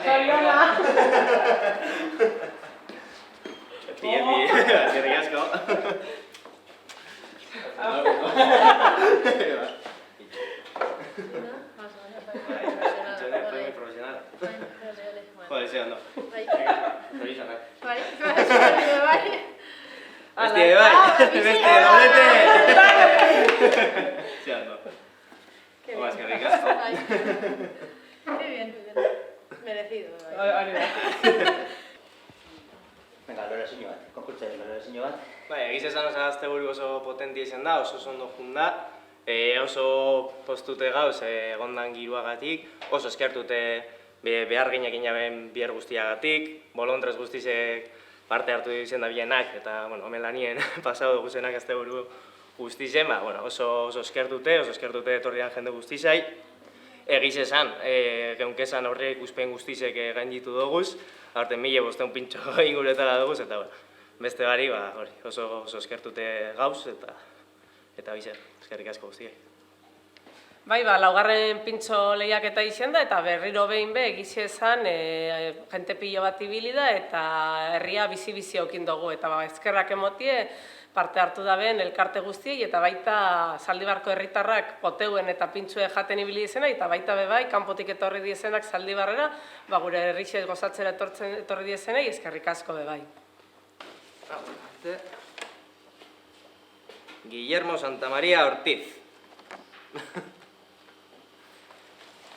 Soriona! Epi, eskerrik asko. Joder, sí, ando. Revísame. Besti, bai. Besti, doblete. Sí, ando. Oba, eskerrik asko. Qué bien. Merecido. Venga, lorazio bat, konkurtsaren lorazio bat. Bai, egiz esan oso azte buru oso potentia izan da, oso ondo jun da. Oso postute gauz egondan giruagatik, oso eskertute behar gineak inaben bihar guztiagatik, bolondrez guztizek parte hartu dizen da bienak, eta, bueno, hemen lanien pasau dugu zenak azte buru guztizen, oso eskertute etorrian jende guztizai. Egiz esan, geunkezan aurre ikuspen guztizek gainditu duguz, aurten 1500 pintxo inguretara duguz, eta beste gari, oso eskertute gauz, eta bizer, eskerrik asko guztiak. Bai, laugarren pintxo lehiaketa izen da, eta berriro behin egiz esan jente pilo bat ibili da, eta herria bizi-bizi okin dugu, eta eskerrak emotie, parte hartu da ben elkarte guztiei, eta baita Zaldibarko herritarrak poteuen eta pintxue jaten ibili izena, eta baita bebai, kanpotik etorri diezenak Zaldibarrera, gure herrixe gozatzera etorri diezenei, eskerrik asko bebai. Guillermo Santamaría Ortiz.